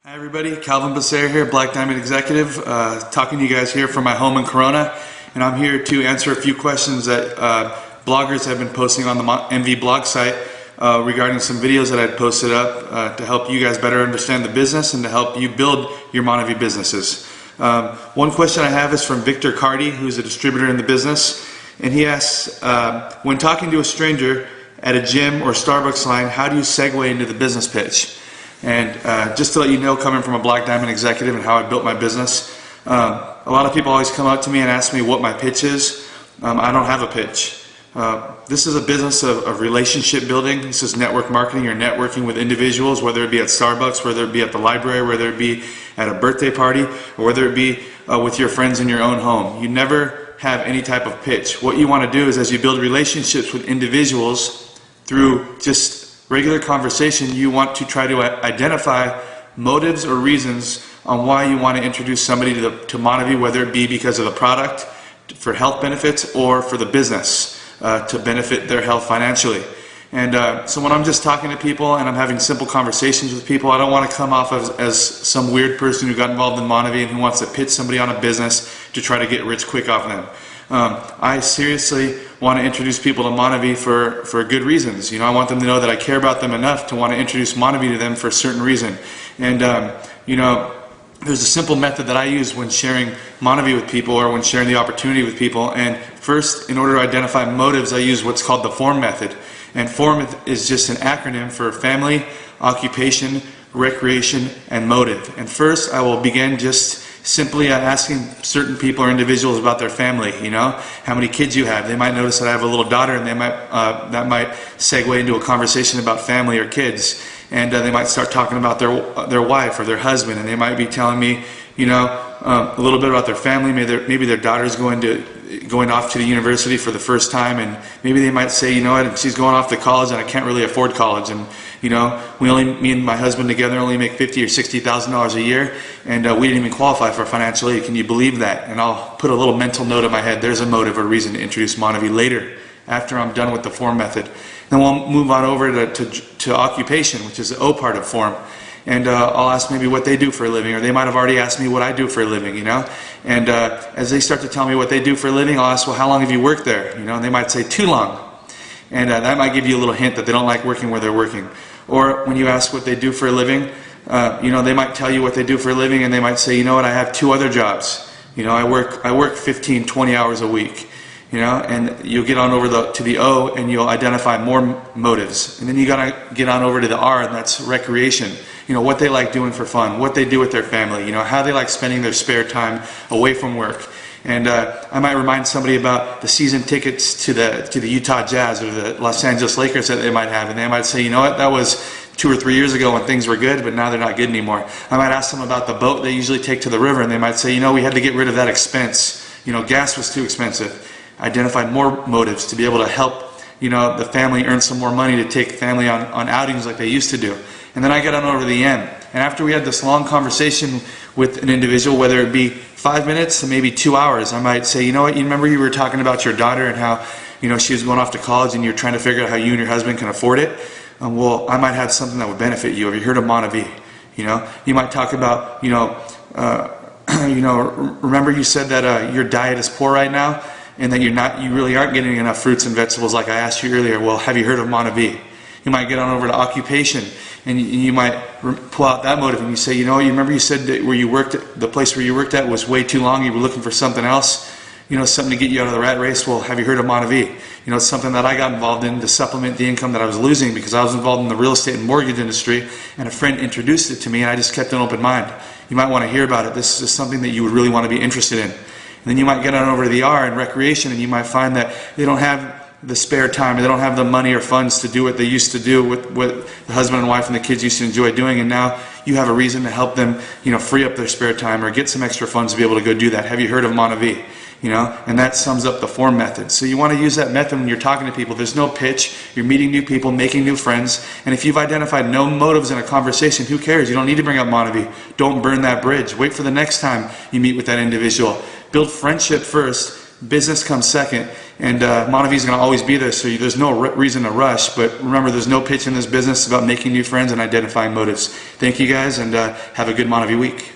Hi everybody, Calvin Becerra here, Black Diamond Executive, talking to you guys here from my home in Corona, and I'm here to answer a few questions that bloggers have been posting on the MV blog site regarding some videos that I posted up to help you guys better understand the business and to help you build your Monavie businesses. One question I have is from Victor Cardi, who's a distributor in the business, and he asks, when talking to a stranger at a gym or Starbucks line, how do you segue into the business pitch? And just to let you know, coming from a Black Diamond Executive and how I built my business, a lot of people always come up to me and ask me what my pitch is. I don't have a pitch. This is a business of relationship building. This is network marketing. You're networking with individuals, whether it be at Starbucks, whether it be at the library, whether it be at a birthday party, or whether it be with your friends in your own home. You never have any type of pitch. What you want to do is, as you build relationships with individuals through just regular conversation, you want to try to identify motives or reasons on why you want to introduce somebody to Monavie, whether it be because of the product, for health benefits, or for the business to benefit their health financially. And so when I'm just talking to people and I'm having simple conversations with people, I don't want to come off as some weird person who got involved in Monavie and who wants to pitch somebody on a business to try to get rich quick off them. I seriously want to introduce people to Monavie for good reasons. You know, I want them to know that I care about them enough to want to introduce Monavie to them for a certain reason. And you know, there's a simple method that I use when sharing Monavie with people or when sharing the opportunity with people. And first, in order to identify motives, I use what's called the F.O.R.M method. And F.O.R.M is just an acronym for family, occupation, recreation, and motive. And first, I will begin just simply asking certain people or individuals about their family. You know, how many kids you have. They might notice that I have a little daughter, and they might that might segue into a conversation about family or kids. And they might start talking about their wife or their husband, and they might be telling me, you know, a little bit about their family. Maybe their daughter's going off to the university for the first time, and maybe they might say, you know what, she's going off to college and I can't really afford college, and you know, me and my husband together only make $50,000 or $60,000 a year, and we didn't even qualify for financial aid. Can you believe that? And I'll put a little mental note in my head. There's a motive or reason to introduce Monavie later, after I'm done with the F.O.R.M method. Then we'll move on over to occupation, which is the O part of F.O.R.M. And I'll ask maybe what they do for a living, or they might have already asked me what I do for a living, you know. And as they start to tell me what they do for a living, I'll ask, well, how long have you worked there? You know, and they might say, too long. And that might give you a little hint that they don't like working where they're working. Or when you ask what they do for a living, you know, they might tell you what they do for a living, and they might say, you know what, I have 2 other jobs. You know, I work 15, 20 hours a week. You know, and you'll get on over to the O, and you'll identify more motives. And then you gotta get on over to the R, and that's recreation. You know, what they like doing for fun, what they do with their family, you know, how they like spending their spare time away from work. And I might remind somebody about the season tickets to the Utah Jazz or the Los Angeles Lakers that they might have, and they might say, you know what, that was 2 or 3 years ago when things were good, but now they're not good anymore. I might ask them about the boat they usually take to the river, and they might say, you know, we had to get rid of that expense. You know, gas was too expensive. Identified more motives to be able to help, you know, the family earn some more money to take family on outings like they used to do. And then I get on over to the M. And after we had this long conversation with an individual, whether it be 5 minutes to maybe 2 hours, I might say, you know what, you remember you were talking about your daughter and how, you know, she was going off to college and you're trying to figure out how you and your husband can afford it? Well, I might have something that would benefit you. Have you heard of Monavie? You know, you might talk about, you know, remember you said that your diet is poor right now, and that you really aren't getting enough fruits and vegetables like I asked you earlier. Well, have you heard of Monavie? You might get on over to occupation, and you might pull out that motive, and you say, you know, you remember you said that the place where you worked at was way too long, you were looking for something else, you know, something to get you out of the rat race. Well, have you heard of Monavie? You know, it's something that I got involved in to supplement the income that I was losing because I was involved in the real estate and mortgage industry, and a friend introduced it to me, and I just kept an open mind. You might want to hear about it. This is something that you would really want to be interested in. And then you might get on over to the R in recreation, and you might find that they don't have the spare time, they don't have the money or funds to do what they used to do, what the husband and wife and the kids used to enjoy doing, and now you have a reason to help them, you know, free up their spare time or get some extra funds to be able to go do that. Have you heard of Monavie? You know, and that sums up the F.O.R.M method. So you want to use that method when you're talking to people. There's no pitch. You're meeting new people, making new friends. And if you've identified no motives in a conversation, who cares? You don't need to bring up Monavie. Don't burn that bridge. Wait for the next time you meet with that individual. Build friendship first. Business comes second, and Montev is going to always be there, so there's no reason to rush. But remember, there's no pitch in this business. It's about making new friends and identifying motives. Thank you guys, and have a good Montev week.